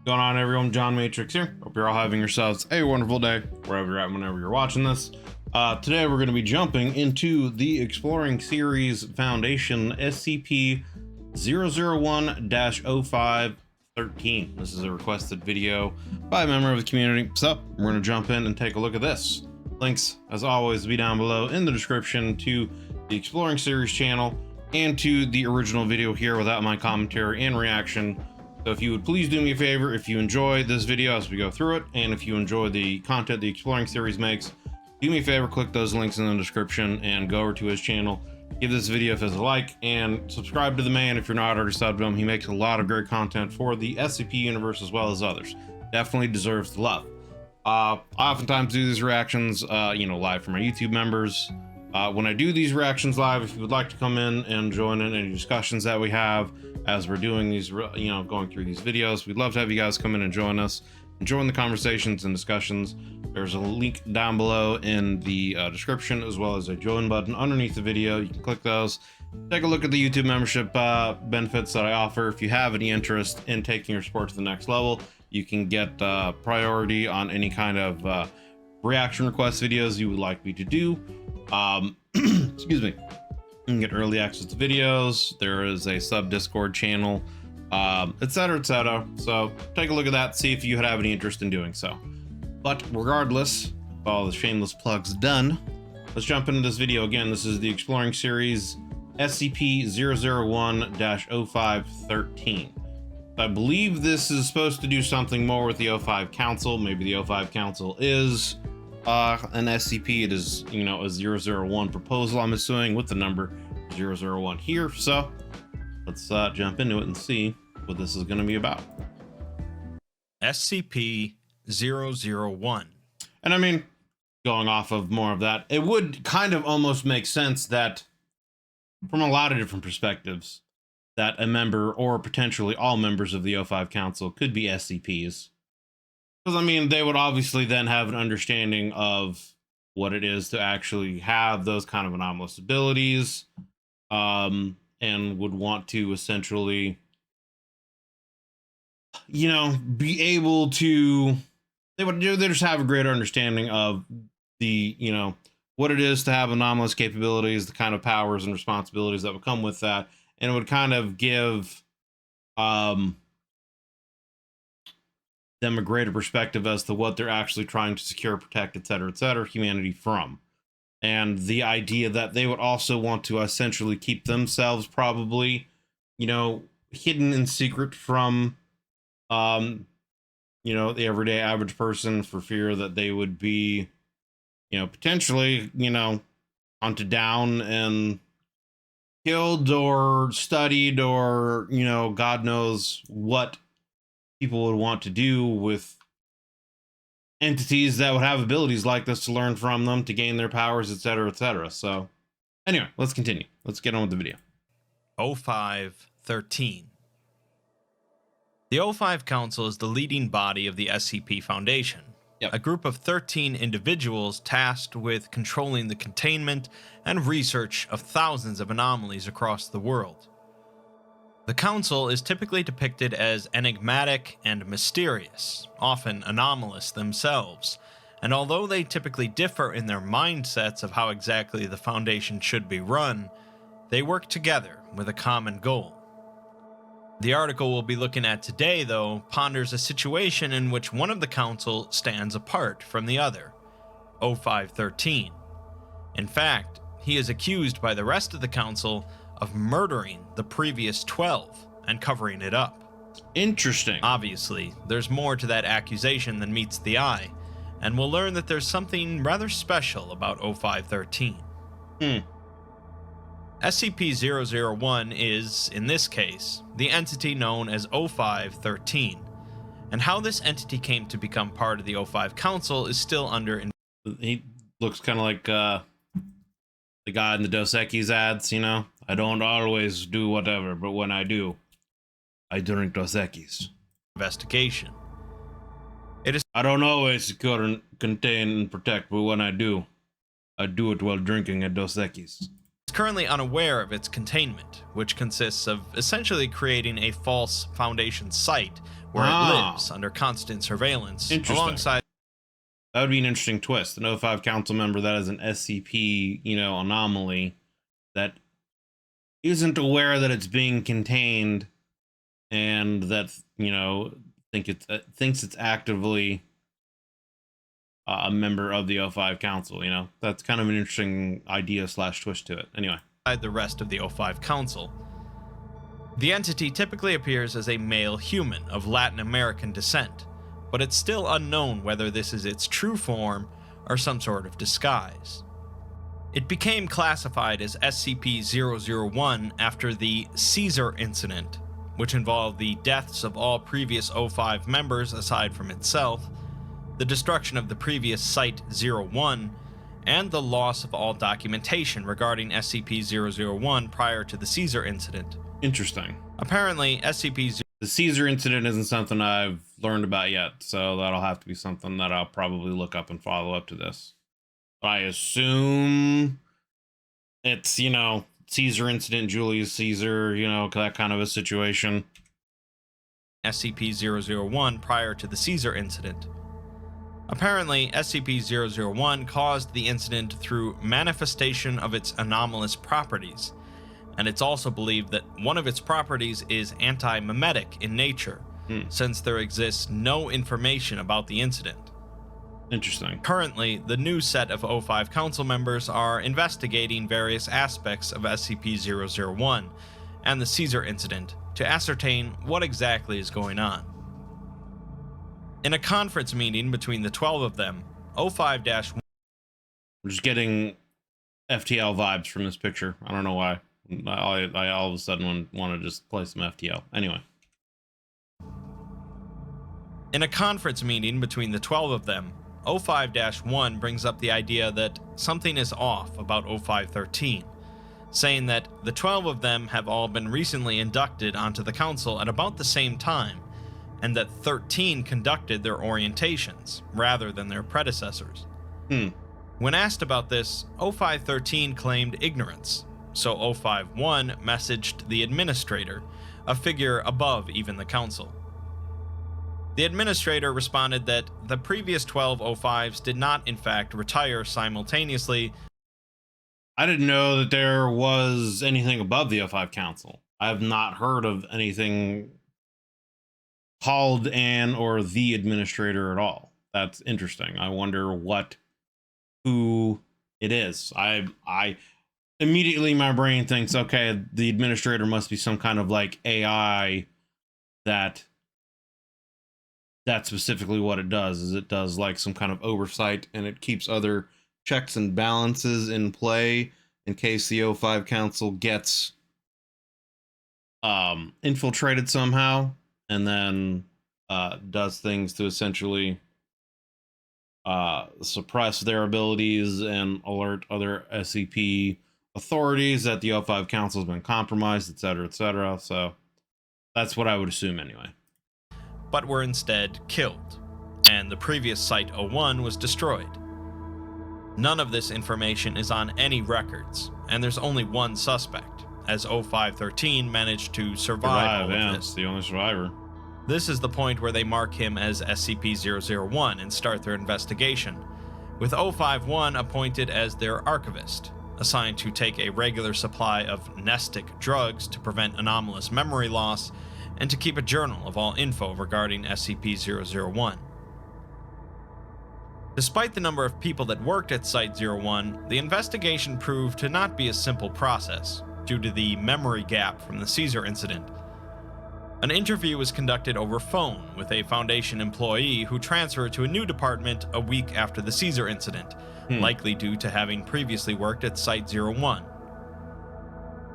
Going on, everyone? John Matrix here. Hope you're all having yourselves a wonderful day wherever you're at, whenever you're watching this. Today we're going to be jumping into the Exploring Series Foundation SCP 001-0513. This is a requested video by a member of the community, so we're going to jump in and take a look at this. Links, as always, will be down below in the description to the Exploring Series channel and to the original video here without my commentary and reaction. So if you would please do me a favor, if you enjoy this video as we go through it, and if you enjoy the content the Exploring Series makes, do me a favor, click those links in the description and go over to his channel. Give this video a like and subscribe to the man if you're not already subbed to him. He makes a lot of great content for the SCP universe as well as others. Definitely deserves the love. I oftentimes do these reactions, live for my YouTube members. When I do these reactions live, if you would like to come in and join in any discussions that we have as we're doing these, going through these videos, we'd love to have you guys come in and join us and join the conversations and discussions. There's a link down below in the description, as well as a join button underneath the video. You can click those. Take a look at the YouTube membership benefits that I offer. If you have any interest in taking your sport to the next level, you can get priority on any kind of reaction request videos you would like me to do. Excuse me. You can get early access to videos. There is a sub Discord channel, etc., etc. So take a look at that, see if you have any interest in doing so. But regardless, all the shameless plugs done, let's jump into this video. Again, this is the Exploring Series SCP 001-0513. I believe this is supposed to do something more with the 05 Council. Maybe the 05 Council is an SCP. It is, a 001 proposal, I'm assuming, with the number 001 here. So let's jump into it and see what this is going to be about. SCP-001. And I mean, going off of more of that, it would kind of almost make sense that from a lot of different perspectives that a member or potentially all members of the 05 Council could be SCPs. Because, I mean, they would obviously then have an understanding of what it is to actually have those kind of anomalous abilities, and would want to essentially, be able to, they just have a greater understanding of the, what it is to have anomalous capabilities, the kind of powers and responsibilities that would come with that. And it would kind of give them a greater perspective as to what they're actually trying to secure, protect, etc., humanity from. And the idea that they would also want to essentially keep themselves probably, hidden in secret from, the everyday average person, for fear that they would be, potentially, hunted down and killed or studied, or God knows what people would want to do with entities that would have abilities like this, to learn from them, to gain their powers, etc., etc. So anyway, let's continue. Let's get on with the video. 0513. The 05 Council is the leading body of the SCP Foundation. Yep. A group of 13 individuals tasked with controlling the containment and research of thousands of anomalies across the world. The Council is typically depicted as enigmatic and mysterious, often anomalous themselves, and although they typically differ in their mindsets of how exactly the Foundation should be run, they work together with a common goal. The article we'll be looking at today, though, ponders a situation in which one of the Council stands apart from the other, 0513. In fact, he is accused by the rest of the Council of murdering the previous 12 and covering it up. Interesting. Obviously, there's more to that accusation than meets the eye, and we'll learn that there's something rather special about 0513. SCP-001 is, in this case, the entity known as 0513, and how this entity came to become part of the 05 Council is still under investigation. He looks kind of like the guy in the Dos Equis ads, I don't always do whatever, but when I do, I drink Dos Equis. I don't always contain and protect, but when I do it while drinking a Dos Equis. is currently unaware of its containment, which consists of essentially creating a false Foundation site where it lives under constant surveillance alongside. That would be an interesting twist. An O5 council member that is an SCP, anomaly that isn't aware that it's being contained and that, thinks it's actively a member of the O5 council. That's kind of an interesting idea / twist to it. Anyway. The rest of the O5 council. The entity typically appears as a male human of Latin American descent, but it's still unknown whether this is its true form or some sort of disguise. It became classified as SCP-001 after the Caesar incident, which involved the deaths of all previous O5 members aside from itself, the destruction of the previous Site-01, and the loss of all documentation regarding SCP-001 prior to the Caesar incident. Interesting. Apparently, the Caesar incident isn't something I've learned about yet, so that'll have to be something that I'll probably look up and follow up to this. I assume it's, Caesar incident, Julius Caesar, that kind of a situation. SCP-001 prior to the Caesar incident. Apparently, SCP-001 caused the incident through manifestation of its anomalous properties, and it's also believed that one of its properties is anti-memetic in nature, since there exists no information about the incident. Interesting. Currently, the new set of O5 council members are investigating various aspects of SCP-001 and the Caesar incident to ascertain what exactly is going on. In a conference meeting between the 12 of them, O5-1... I'm just getting FTL vibes from this picture. I don't know why. I all of a sudden want to just play some FTL. Anyway. In a conference meeting between the 12 of them, O5-1 brings up the idea that something is off about O5-13, saying that the 12 of them have all been recently inducted onto the council at about the same time, and that 13 conducted their orientations, rather than their predecessors. When asked about this, O5-13 claimed ignorance, so O5-1 messaged the administrator, a figure above even the council. The administrator responded that the previous 12 O5s did not in fact retire simultaneously. I didn't know that there was anything above the O5 council. I have not heard of anything called an or the administrator at all. That's interesting. I wonder who it is. I immediately, my brain thinks, okay, the administrator must be some kind of like AI that's specifically what it does, is it does like some kind of oversight, and it keeps other checks and balances in play in case the O5 council gets infiltrated somehow, and then does things to essentially suppress their abilities and alert other SCP authorities that the O5 council has been compromised, etc., etc. So that's what I would assume anyway. But were instead killed, and the previous Site-01 was destroyed. None of this information is on any records, and there's only one suspect, as O5-13 managed to survive all of this. The only survivor. This is the point where they mark him as SCP-001 and start their investigation, with O5-1 appointed as their archivist, assigned to take a regular supply of nestic drugs to prevent anomalous memory loss, and to keep a journal of all info regarding SCP-001. Despite the number of people that worked at Site-01, the investigation proved to not be a simple process, due to the memory gap from the Caesar incident. An interview was conducted over phone with a Foundation employee who transferred to a new department a week after the Caesar incident, likely due to having previously worked at Site-01.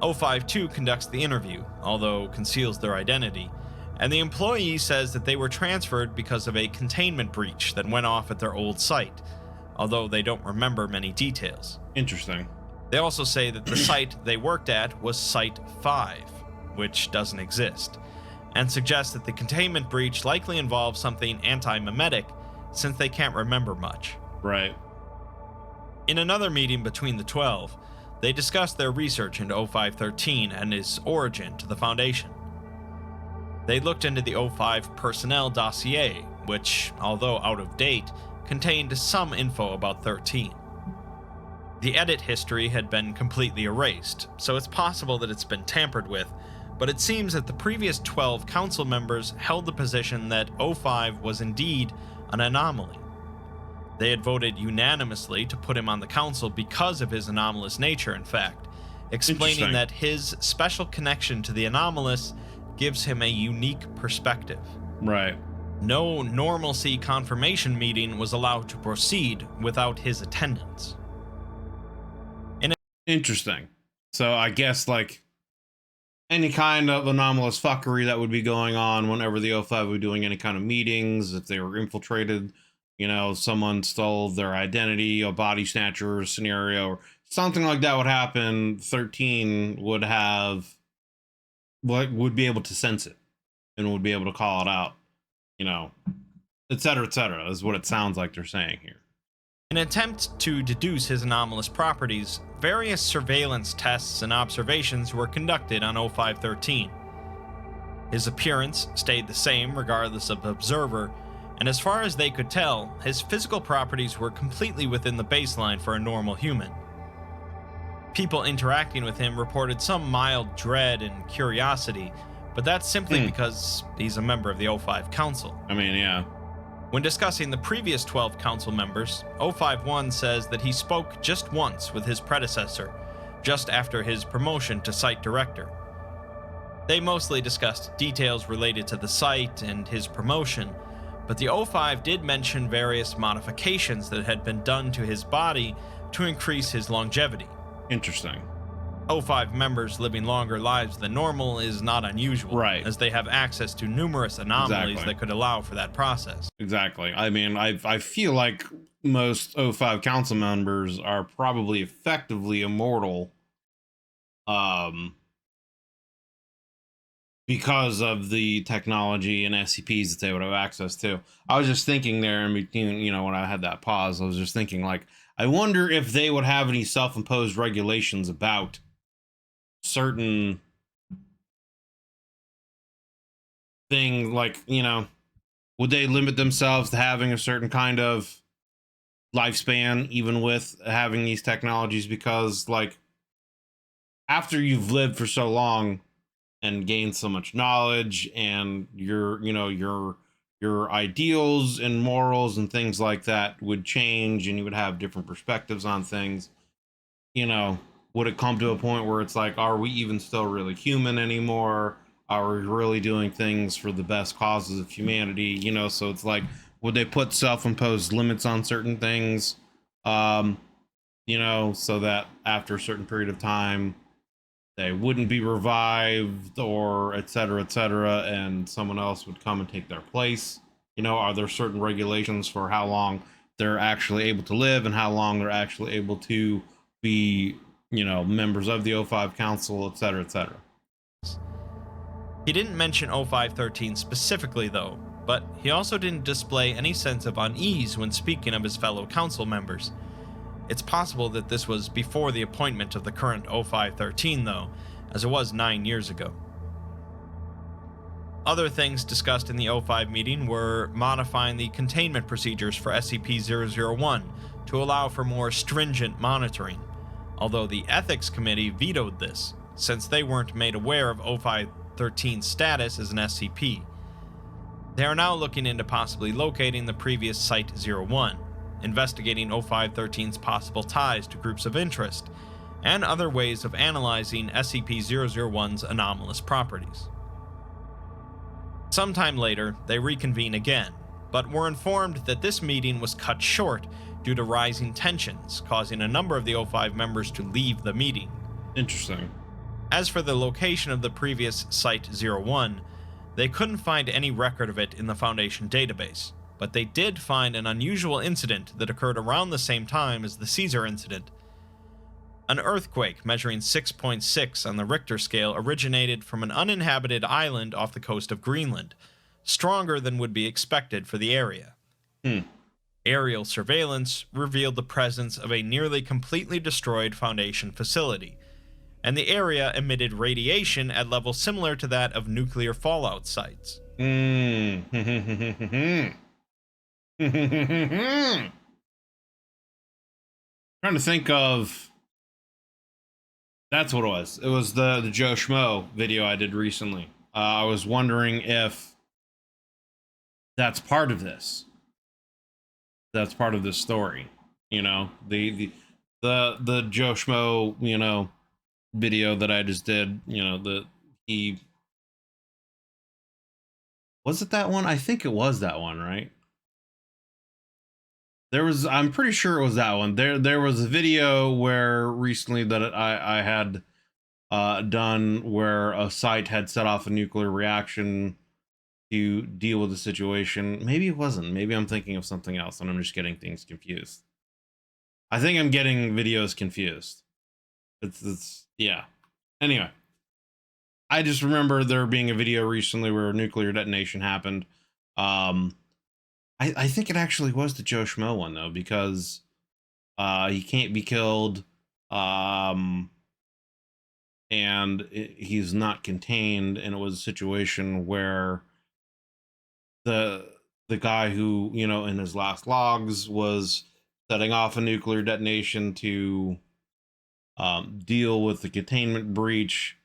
O5-2 conducts the interview, although conceals their identity, and the employee says that they were transferred because of a containment breach that went off at their old site, although they don't remember many details. Interesting. They also say that the site they worked at was Site-5, which doesn't exist, and suggest that the containment breach likely involves something anti-memetic, since they can't remember much. Right. In another meeting between the 12, They discussed their research into O513 and its origin to the Foundation. They looked into the O5 personnel dossier, which, although out of date, contained some info about 13. The edit history had been completely erased, so it's possible that it's been tampered with, but it seems that the previous 12 council members held the position that O5 was indeed an anomaly. They had voted unanimously to put him on the council because of his anomalous nature, in fact, explaining that his special connection to the anomalous gives him a unique perspective. Right. No normalcy confirmation meeting was allowed to proceed without his attendance. Interesting. So I guess like any kind of anomalous fuckery that would be going on whenever the O5 were doing any kind of meetings, if they were infiltrated, you know, someone stole their identity, a body snatcher scenario, or something like that would happen, 13 would have, would be able to sense it and would be able to call it out, you know, et cetera, is what it sounds like they're saying here. In an attempt to deduce his anomalous properties, various surveillance tests and observations were conducted on O513. His appearance stayed the same regardless of observer, and as far as they could tell, his physical properties were completely within the baseline for a normal human. People interacting with him reported some mild dread and curiosity, but that's simply because he's a member of the O5 Council. I mean, yeah. When discussing the previous 12 council members, 051 says that he spoke just once with his predecessor, just after his promotion to site director. They mostly discussed details related to the site and his promotion, but the O5 did mention various modifications that had been done to his body to increase his longevity. Interesting. O5 members living longer lives than normal is not unusual, right, as they have access to numerous anomalies that could allow for that process. Exactly. I mean, I feel like most O5 council members are probably effectively immortal because of the technology and SCPs that they would have access to. I was just thinking there in between, you know, when I had that pause, I was just thinking, like, I wonder if they would have any self-imposed regulations about certain thing, like, you know, would they limit themselves to having a certain kind of lifespan even with having these technologies? Because like after you've lived for so long and gained so much knowledge and your, you know, your ideals and morals and things like that would change and you would have different perspectives on things, you know, would it come to a point where it's like, are we even still really human anymore? Are we really doing things for the best causes of humanity? You know, so it's like, would they put self-imposed limits on certain things? You know, so that after a certain period of time, they wouldn't be revived or et cetera, and someone else would come and take their place. You know, are there certain regulations for how long they're actually able to live and how long they're actually able to be, you know, members of the O5 Council, et cetera, et cetera. He didn't mention O513 specifically, though, but he also didn't display any sense of unease when speaking of his fellow council members. It's possible that this was before the appointment of the current O513, though, as it was 9 years ago. Other things discussed in the O5 meeting were modifying the containment procedures for SCP-001 to allow for more stringent monitoring, although the Ethics Committee vetoed this, since they weren't made aware of O513's status as an SCP. They are now looking into possibly locating the previous Site-01, investigating O513's possible ties to groups of interest, and other ways of analyzing SCP-001's anomalous properties. Sometime later, they reconvene again, but were informed that this meeting was cut short due to rising tensions, causing a number of the O5 members to leave the meeting. Interesting. As for the location of the previous Site-01, they couldn't find any record of it in the Foundation database, but they did find an unusual incident that occurred around the same time as the Caesar incident. An earthquake measuring 6.6 on the Richter scale originated from an uninhabited island off the coast of Greenland, stronger than would be expected for the area. Aerial surveillance revealed the presence of a nearly completely destroyed Foundation facility, and the area emitted radiation at levels similar to that of nuclear fallout sites. Trying to think of. That's what it was. It was the Joe Schmo video I did recently. I was wondering if that's part of this. That's part of this story. You know, the Joe Schmo, you know, video that I just did. You know, was it that one? I think it was that one, right? I'm pretty sure it was that one. There was a video where recently that I had done where a site had set off a nuclear reaction to deal with the situation. Maybe it wasn't. Maybe I'm thinking of something else and I'm just getting things confused. I think I'm getting videos confused. It's yeah. Anyway, I just remember there being a video recently where a nuclear detonation happened. I think it actually was the Joe Schmo one though, because he can't be killed, and he's not contained, and it was a situation where the guy who, you know, in his last logs was setting off a nuclear detonation to deal with the containment breach,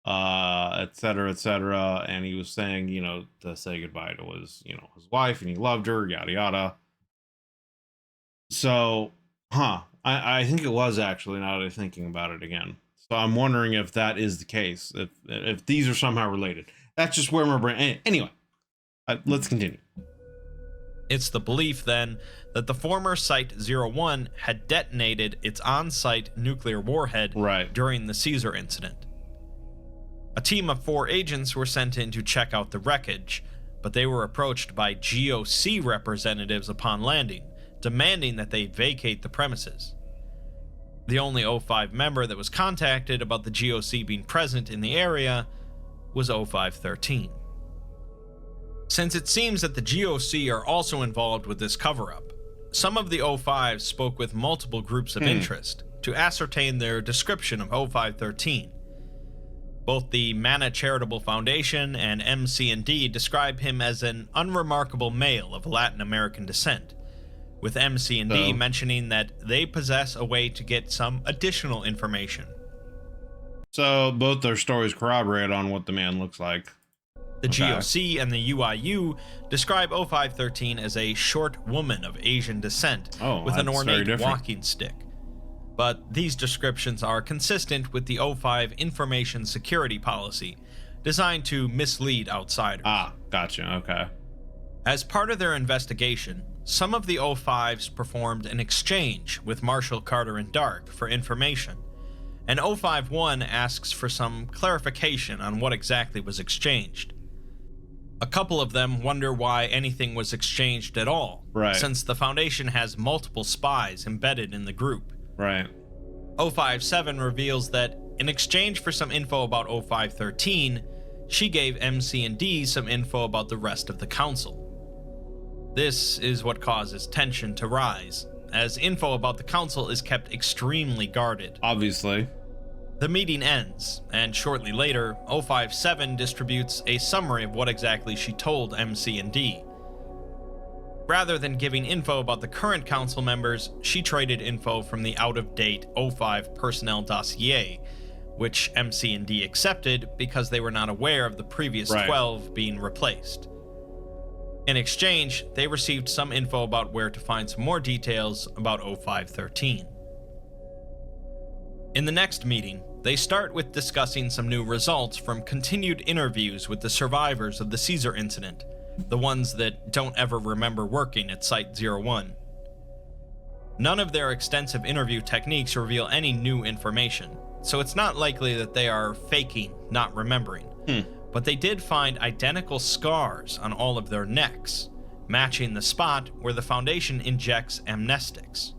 et cetera, and he was saying, you know, to say goodbye to his, you know, his wife, and he loved her, yada yada. So, I think it was actually, now that I'm thinking about it again. So I'm wondering if that is the case, if these are somehow related. That's just where my brain. Anyway, let's continue. It's the belief, then, that the former Site-01 had detonated its on-site nuclear warhead during the Caesar incident. A team of 4 agents were sent in to check out the wreckage, but they were approached by GOC representatives upon landing, demanding that they vacate the premises. The only O5 member that was contacted about the GOC being present in the area was O513. Since it seems that the GOC are also involved with this cover-up, some of the O5s spoke with multiple groups of interest to ascertain their description of O513. Both the Mana Charitable Foundation and MC&D describe him as an unremarkable male of Latin American descent, with MC&D mentioning that they possess a way to get some additional information. So both their stories corroborate on what the man looks like. The GOC and the UIU describe O513 as a short woman of Asian descent with an ornate walking stick. But these descriptions are consistent with the O5 information security policy, designed to mislead outsiders. Ah, gotcha, okay. As part of their investigation, some of the O5s performed an exchange with Marshall, Carter, and Dark for information, and O51 asks for some clarification on what exactly was exchanged. A couple of them wonder why anything was exchanged at all, since the Foundation has multiple spies embedded in the group. O57 reveals that, in exchange for some info about O513, she gave MC&D some info about the rest of the Council. This is what causes tension to rise, as info about the Council is kept extremely guarded. Obviously. The meeting ends, and shortly later, O57 distributes a summary of what exactly she told MC&D. Rather than giving info about the current council members, she traded info from the out-of-date O5 personnel dossier, which MC&D accepted because they were not aware of the previous 12 being replaced. In exchange, they received some info about where to find some more details about O513. In the next meeting, they start with discussing some new results from continued interviews with the survivors of the Caesar incident, the ones that don't ever remember working at Site-01. None of their extensive interview techniques reveal any new information, so it's not likely that they are faking not remembering. But they did find identical scars on all of their necks, matching the spot where the Foundation injects amnestics.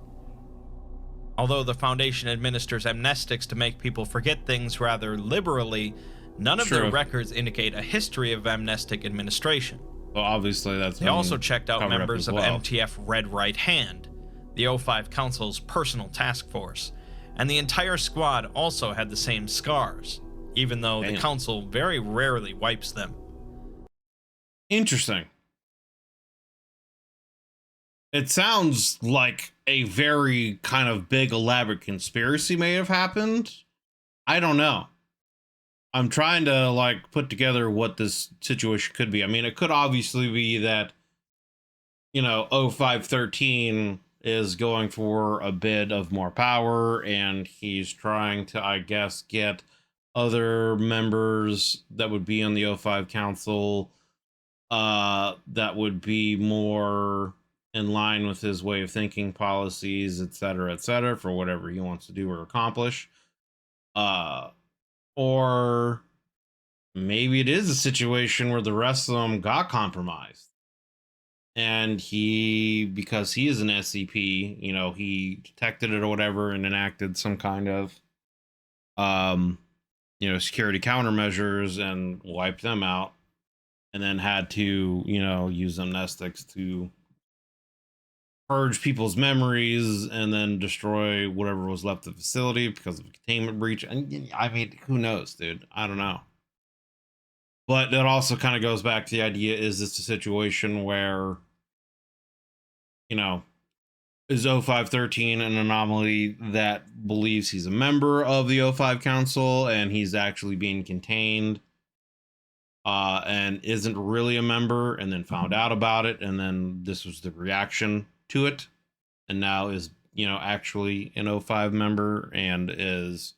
Although the Foundation administers amnestics to make people forget things rather liberally, none of their records indicate a history of amnestic administration. So obviously that's They been also checked out covered up members as of well. MTF Red Right Hand, the O5 Council's personal task force, and the entire squad also had the same scars, even though the Damn. Council very rarely wipes them. Interesting. It sounds like a very kind of big elaborate conspiracy may have happened. I don't know. I'm trying to like put together what this situation could be. I mean, it could obviously be that, you know, 0513 is going for a bit of more power and he's trying to, I guess, get other members that would be on the O5 council that would be more in line with his way of thinking, policies, et cetera, for whatever he wants to do or accomplish. Or maybe it is a situation where the rest of them got compromised. And he, because he is an SCP, you know, he detected it or whatever and enacted some kind of, you know, security countermeasures and wiped them out. And then had to, you know, use amnestics to purge people's memories and then destroy whatever was left of the facility because of a containment breach. And I mean, who knows, dude? I don't know. But that also kind of goes back to the idea, is this a situation where, you know, is 0513 an anomaly that believes he's a member of the O5 Council and he's actually being contained and isn't really a member and then found out about it and then this was the reaction to it and now is, you know, actually an O5 member and is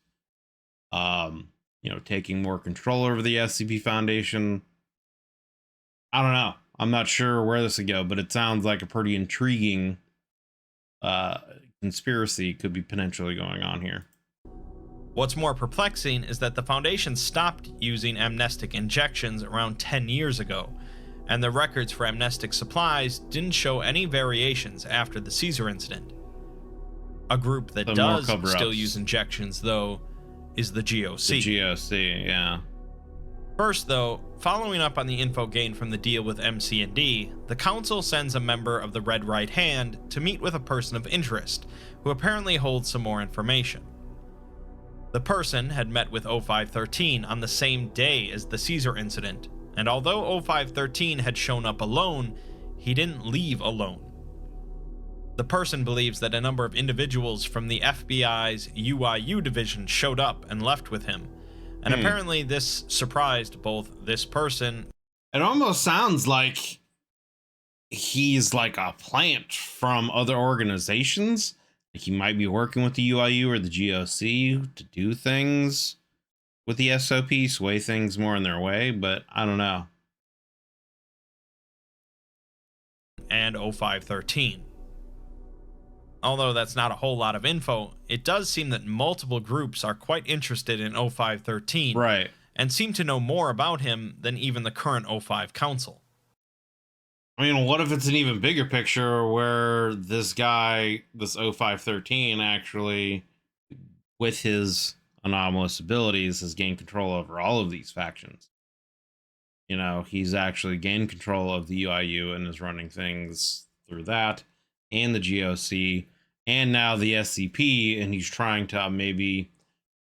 you know, taking more control over the SCP Foundation. I don't know. I'm not sure where this would go, but it sounds like a pretty intriguing conspiracy could be potentially going on here. What's more perplexing is that the Foundation stopped using amnestic injections around 10 years ago, and the records for amnestic supplies didn't show any variations after the Caesar incident. A group that does still use injections, though, is the GOC. The GOC, yeah. First, though, following up on the info gained from the deal with MC&D, the Council sends a member of the Red Right Hand to meet with a person of interest, who apparently holds some more information. The person had met with 0513 on the same day as the Caesar incident, and although 0513 had shown up alone, he didn't leave alone. The person believes that a number of individuals from the FBI's UIU division showed up and left with him, and apparently this surprised both this person. It almost sounds like he's like a plant from other organizations. Like he might be working with the UIU or the GOC to do things with the SOP, sway things more in their way, but I don't know. And 0513. Although that's not a whole lot of info, it does seem that multiple groups are quite interested in 0513, right, and seem to know more about him than even the current O5 Council. I mean, what if it's an even bigger picture where this guy, this 0513, actually, with his anomalous abilities, has gained control over all of these factions? You know, he's actually gained control of the UIU and is running things through that, and the GOC, and now the SCP, and he's trying to maybe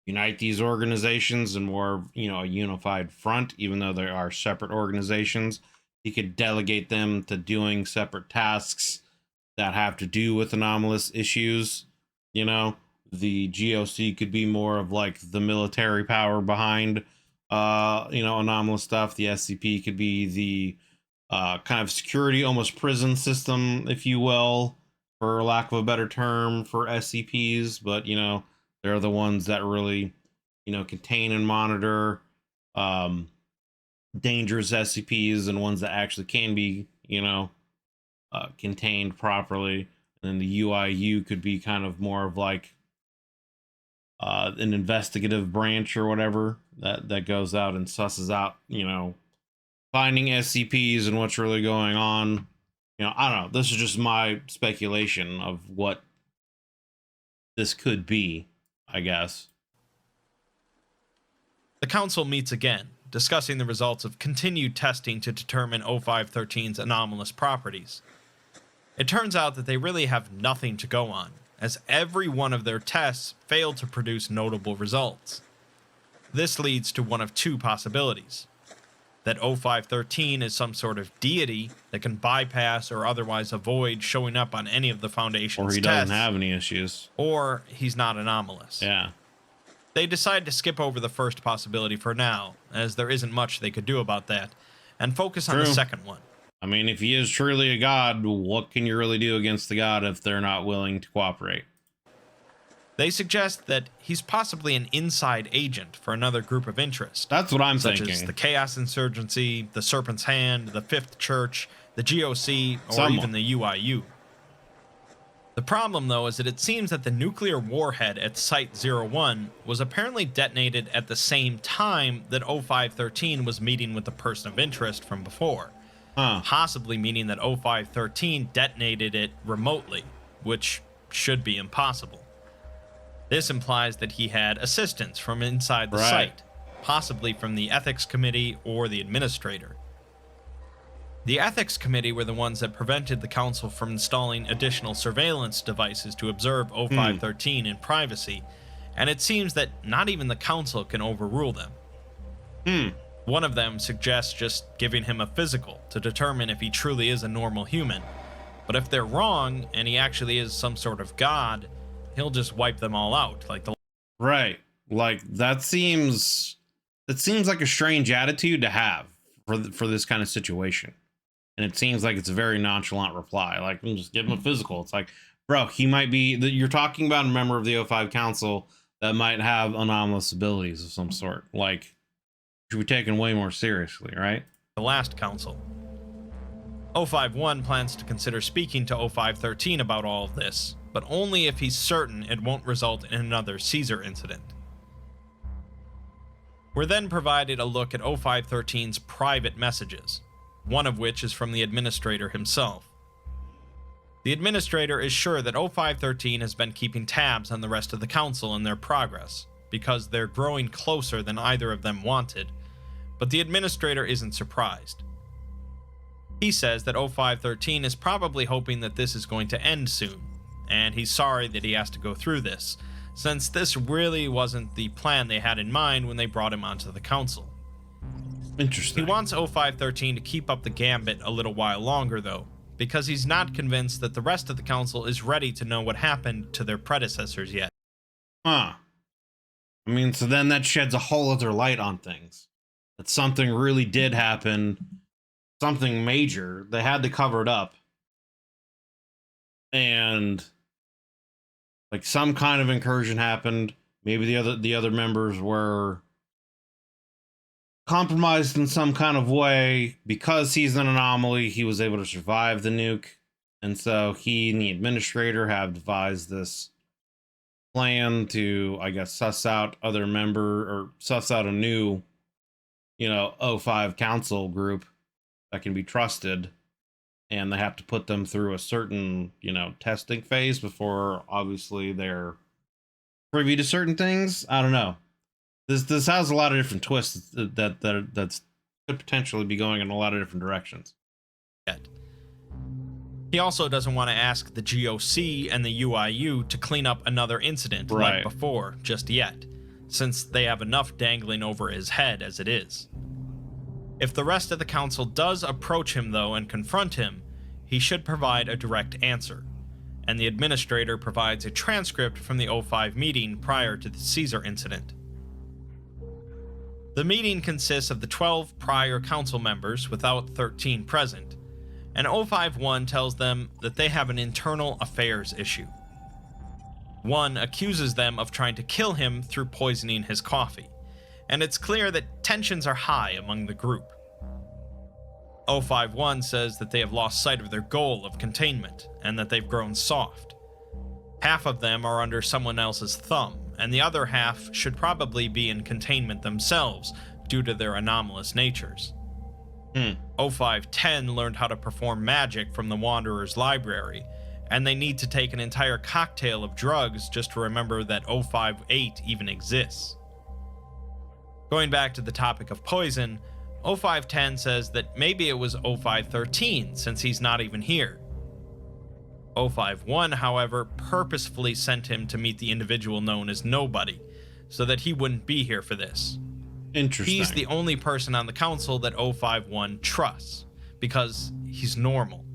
unite these organizations in more, you know, a unified front, even though they are separate organizations. He could delegate them to doing separate tasks that have to do with anomalous issues. You know, the GOC could be more of like the military power behind, you know, anomalous stuff. The SCP could be the kind of security, almost prison system, if you will, for lack of a better term, for SCPs. But, you know, they're the ones that really, you know, contain and monitor dangerous SCPs and ones that actually can be, you know, contained properly. And then the UIU could be kind of more of like an investigative branch or whatever that goes out and susses out, you know, finding SCPs and what's really going on. You know, I don't know. This is just my speculation of what this could be, I guess. The Council meets again, discussing the results of continued testing to determine O513's anomalous properties. It turns out that they really have nothing to go on, as every one of their tests failed to produce notable results. This leads to one of two possibilities: that O513 is some sort of deity that can bypass or otherwise avoid showing up on any of the Foundation's Or he tests, doesn't have any issues. or he's not anomalous. Yeah. They decide to skip over the first possibility for now, as there isn't much they could do about that, and focus on the True. second one. I mean, if he is truly a god, what can you really do against the god if they're not willing to cooperate? They suggest that he's possibly an inside agent for another group of interest, That's what I'm such thinking. as the Chaos Insurgency, the Serpent's Hand, the Fifth Church, the GOC, or Someone. even the UIU. The problem, though, is that it seems that the nuclear warhead at Site-01 was apparently detonated at the same time that O513 was meeting with the person of interest from before, possibly meaning that O513 detonated it remotely, which should be impossible. This implies that he had assistance from inside the site, possibly from the Ethics Committee or the Administrator. The Ethics Committee were the ones that prevented the Council from installing additional surveillance devices to observe O513 in privacy, and it seems that not even the Council can overrule them. One of them suggests just giving him a physical to determine if he truly is a normal human, but if they're wrong and he actually is some sort of god, he'll just wipe them all out like the Right. Like that seems like a strange attitude to have for this kind of situation. And it seems like it's a very nonchalant reply. Like, just give him a physical. It's like, bro, he might be you're talking about a member of the O5 Council that might have anomalous abilities of some sort. Like, should be taken way more seriously, right? last council. O51 plans to consider speaking to O513 about all of this, but only if he's certain it won't result in another Caesar incident. We're then provided a look at O513's private messages, one of which is from the administrator himself. The administrator is sure that O513 has been keeping tabs on the rest of the council and their progress, because they're growing closer than either of them wanted, but the administrator isn't surprised. He says that O513 is probably hoping that this is going to end soon, and he's sorry that he has to go through this, since this really wasn't the plan they had in mind when they brought him onto the council. Interesting. He wants O513 to keep up the gambit a little while longer, though, because he's not convinced that the rest of the council is ready to know what happened to their predecessors yet. Huh. I mean, so then that sheds a whole other light on things. That something really did happen, something major. They had to cover it up. And like some kind of incursion happened. Maybe the other members were compromised in some kind of way. Because he's an anomaly, he was able to survive the nuke. And so he and the administrator have devised this plan to, I guess, suss out a new, O5 council group that can be trusted. And they have to put them through a certain, testing phase before obviously they're privy to certain things. I don't know. This has a lot of different twists that's could potentially be going in a lot of different directions. He also doesn't want to ask the GOC and the UIU to clean up another incident like before just yet, since they have enough dangling over his head as it is. If the rest of the council does approach him, though, and confront him, he should provide a direct answer, and the administrator provides a transcript from the O5 meeting prior to the Caesar incident. The meeting consists of the 12 prior council members without 13 present, and O51 tells them that they have an internal affairs issue. One accuses them of trying to kill him through poisoning his coffee, and it's clear that tensions are high among the group. O51 says that they have lost sight of their goal of containment, and that they've grown soft. Half of them are under someone else's thumb, and the other half should probably be in containment themselves due to their anomalous natures. O510 learned how to perform magic from the Wanderer's library, and they need to take an entire cocktail of drugs just to remember that O58 even exists. Going back to the topic of poison, 0510 says that maybe it was 0513 since he's not even here. 051, however, purposefully sent him to meet the individual known as Nobody, so that he wouldn't be here for this. Interesting. He's the only person on the council that 051 trusts, because he's normal.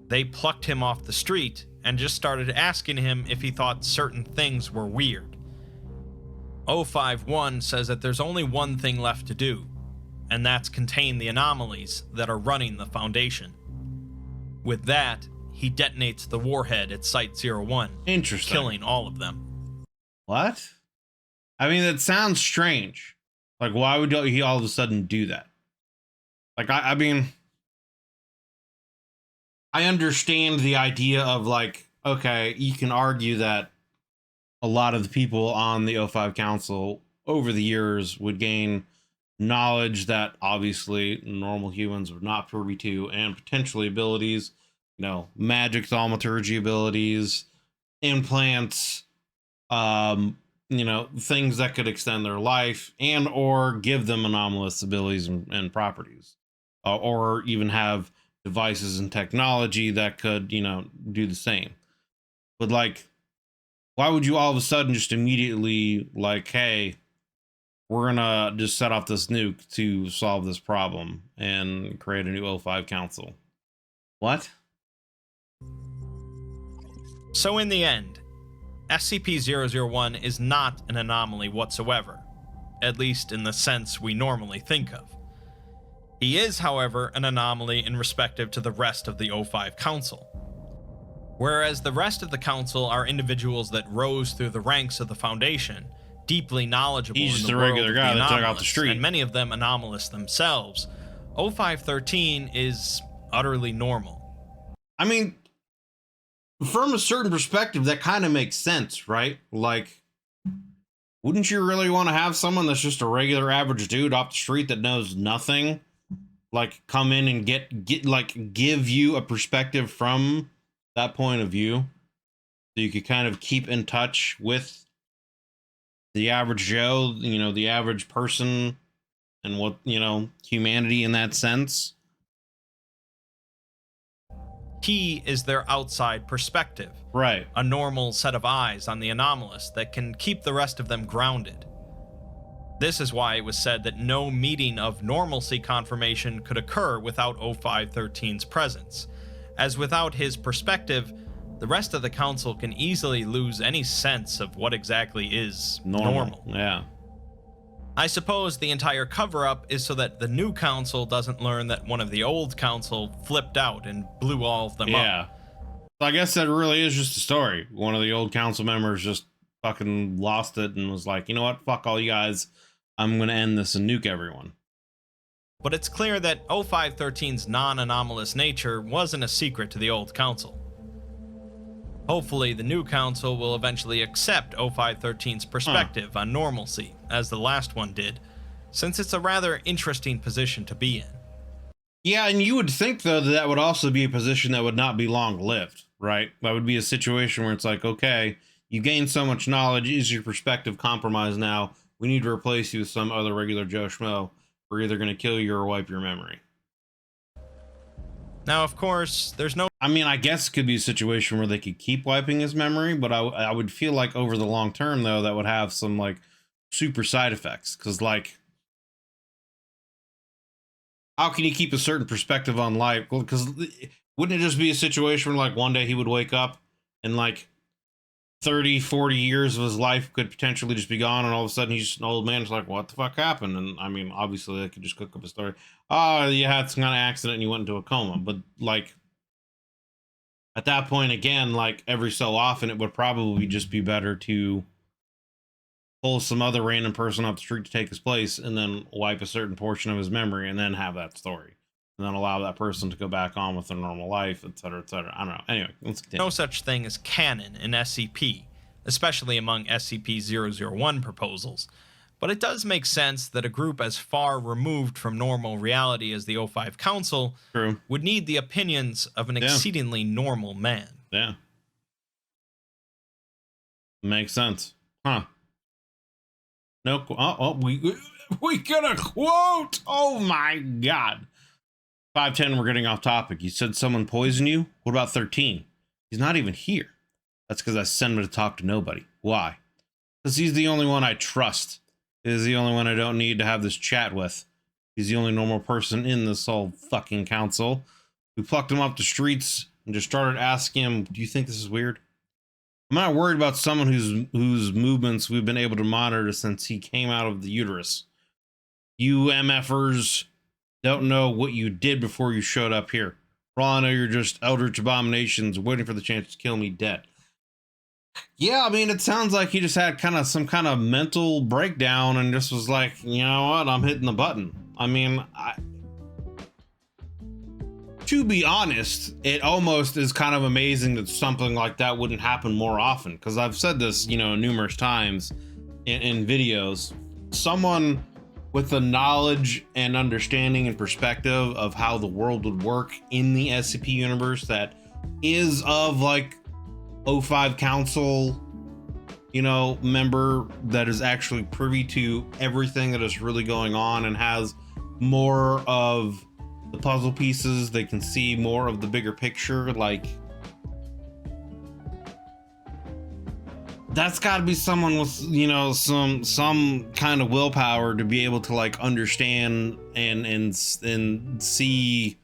They plucked him off the street and just started asking him if he thought certain things were weird. 051 says that there's only one thing left to do, and that's contain the anomalies that are running the Foundation. With that, he detonates the warhead at Site-01, Interesting. killing all of them. What? I mean, that sounds strange. Like, why would he all of a sudden do that? Like, I mean, I understand the idea of, like, okay, you can argue that a lot of the people on the O5 Council over the years would gain knowledge that obviously normal humans would not privy to, and potentially abilities, you know, magic thaumaturgy abilities, implants, you know, things that could extend their life and or give them anomalous abilities and properties, or even have devices and technology that could, you know, do the same. But like, why would you all of a sudden just immediately like, hey, we're gonna just set off this nuke to solve this problem and create a new O5 council? What? So in the end, SCP-001 is not an anomaly whatsoever, at least in the sense we normally think of. He is, however, an anomaly in respective to the rest of the O5 Council. Whereas the rest of the Council are individuals that rose through the ranks of the Foundation, deeply knowledgeable He's in just the a world regular of guy the that took out the anomalous, street. and many of them anomalous themselves, 0513 is utterly normal. I mean, from a certain perspective, that kind of makes sense, right? Like, wouldn't you really want to have someone that's just a regular average dude off the street that knows nothing, like, come in and get like give you a perspective from that point of view, so you could kind of keep in touch with the average Joe, you know, the average person, and what, you know, humanity in that sense? He is their outside perspective, Right. a normal set of eyes on the anomalous that can keep the rest of them grounded. This is why it was said that no meeting of normalcy confirmation could occur without 0513's presence, as without his perspective, the rest of the council can easily lose any sense of what exactly is normal. Yeah. I suppose the entire cover-up is so that the new council doesn't learn that one of the old council flipped out and blew all of them up. Yeah. So I guess that really is just a story. One of the old council members just fucking lost it and was like, you know what? Fuck all you guys. I'm going to end this and nuke everyone. But it's clear that 0513's non-anomalous nature wasn't a secret to the old council. Hopefully, the new council will eventually accept 0513's perspective on normalcy, as the last one did, since it's a rather interesting position to be in. Yeah, and you would think, though, that that would also be a position that would not be long-lived, right? That would be a situation where it's like, okay, you gain so much knowledge, is your perspective compromised now? We need to replace you with some other regular Joe Schmo. We're either going to kill you or wipe your memory. Now, of course, there's no... I mean, I guess it could be a situation where they could keep wiping his memory, but I would feel like over the long term, though, that would have some, like, super side effects. Because, like, how can you keep a certain perspective on life? Well, because wouldn't it just be a situation where, like, one day he would wake up and, like, 30, 40 years of his life could potentially just be gone, and all of a sudden he's just an old man. It's like, what the fuck happened? And I mean, obviously they could just cook up a story. Oh, you had some kind of accident and you went into a coma. But like, at that point, again, like every so often, it would probably just be better to pull some other random person off the street to take his place and then wipe a certain portion of his memory and then have that story. And then allow that person to go back on with their normal life, etc., etc. I don't know. Anyway, let's continue. No such thing as canon in SCP, especially among SCP-001 proposals, but it does make sense that a group as far removed from normal reality as the O5 Council would need the opinions of an exceedingly normal man. Yeah. Makes sense. Huh. No, We get a quote. Oh my God. 510, we're getting off topic. You said someone poisoned you? What about 13? He's not even here. That's because I sent him to talk to nobody. Why? Because he's the only one I trust. He's the only one I don't need to have this chat with. He's the only normal person in this whole fucking council. We plucked him off the streets and just started asking him, do you think this is weird? I'm not worried about someone whose movements we've been able to monitor since he came out of the uterus. You MFers don't know what you did before you showed up here. For all I know, you're just eldritch abominations waiting for the chance to kill me dead. Yeah, I mean, it sounds like he just had some kind of mental breakdown and just was like, you know what, I'm hitting the button. I mean, to be honest, it almost is kind of amazing that something like that wouldn't happen more often. Because I've said this, you know, numerous times in videos. Someone with the knowledge and understanding and perspective of how the world would work in the SCP universe that is of like O5 Council, you know, member that is actually privy to everything that is really going on and has more of the puzzle pieces. They can see more of the bigger picture. Like, that's got to be someone with, you know, some kind of willpower to be able to like understand and see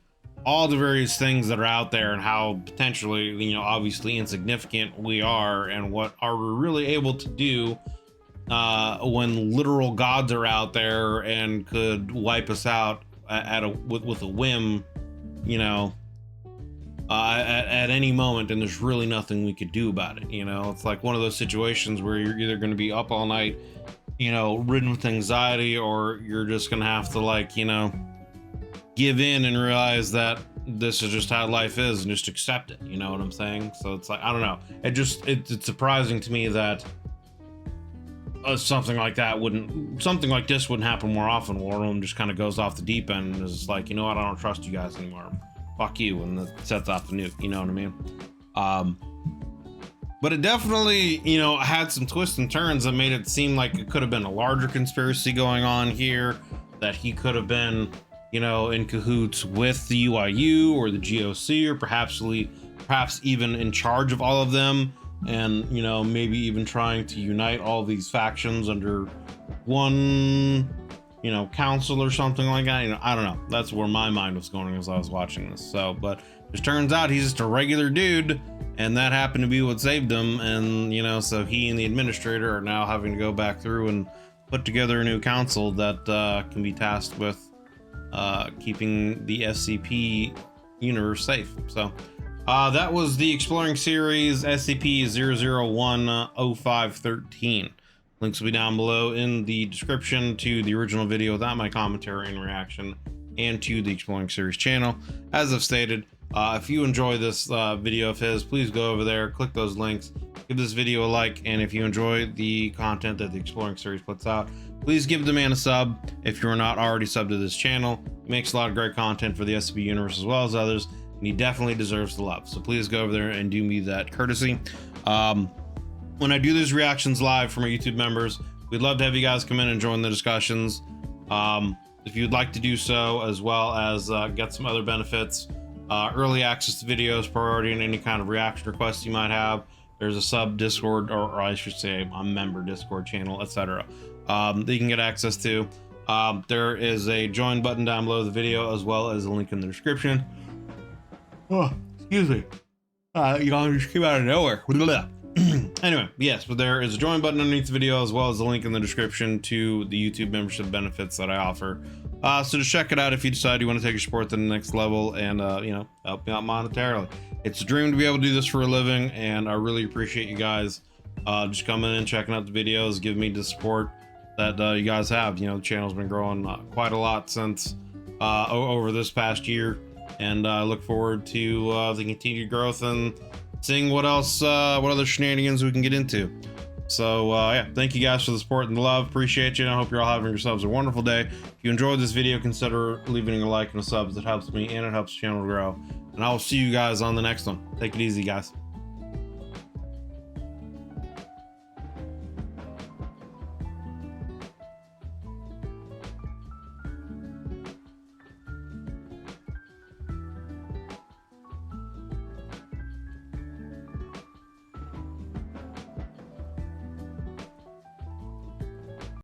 all the various things that are out there and how potentially, you know, obviously insignificant we are and what are we really able to do when literal gods are out there and could wipe us out with a whim, you know, at any moment, and there's really nothing we could do about it. You know, it's like one of those situations where you're either going to be up all night, you know, ridden with anxiety, or you're just going to have to, like, you know, give in and realize that this is just how life is and just accept it. You know what I'm saying? So it's like, I don't know. It's surprising to me that something like this wouldn't happen more often. Warren just kind of goes off the deep end and is like, you know what, I don't trust you guys anymore. Fuck you, and that sets off the nuke. You know what I mean? But it definitely, you know, had some twists and turns that made it seem like it could have been a larger conspiracy going on here, that he could have been, you know, in cahoots with the UIU or the GOC, or perhaps even in charge of all of them, and, you know, maybe even trying to unite all these factions under one, you know, council or something like that. You know, I don't know. That's where my mind was going as I was watching this. So, but it turns out he's just a regular dude, and that happened to be what saved him. And, you know, so he and the administrator are now having to go back through and put together a new council that can be tasked with keeping the SCP universe safe. So that was the Exploring Series SCP-001-0513. Links will be down below in the description to the original video without my commentary and reaction, and to the Exploring Series channel. As I've stated, if you enjoy this video of his, please go over there, click those links, give this video a like, and if you enjoy the content that the Exploring Series puts out, please give the man a sub if you're not already subbed to this channel. He makes a lot of great content for the SCP universe as well as others, and he definitely deserves the love. So please go over there and do me that courtesy. When I do these reactions live from our YouTube members, we'd love to have you guys come in and join the discussions. If you'd like to do so, as well as get some other benefits, early access to videos, priority in any kind of reaction requests you might have, there's a sub Discord, or I should say a member Discord channel, etc. that you can get access to. There is a join button down below the video, as well as a link in the description. Oh, excuse me. You know, just came out of nowhere. Anyway, yes, but there is a join button underneath the video, as well as a link in the description to the YouTube membership benefits that I offer. So just check it out if you decide you want to take your sport to the next level and, you know, help me out monetarily. It's a dream to be able to do this for a living, and I really appreciate you guys just coming in, checking out the videos, giving me the support that you guys have. You know, the channel's been growing quite a lot since over this past year, and I look forward to the continued growth and seeing what else, what other shenanigans we can get into. So yeah, thank you guys for the support and the love. Appreciate you, and I hope you're all having yourselves a wonderful day. If you enjoyed this video, consider leaving a like and a sub. It helps me and it helps the channel to grow. And I will see you guys on the next one. Take it easy, guys.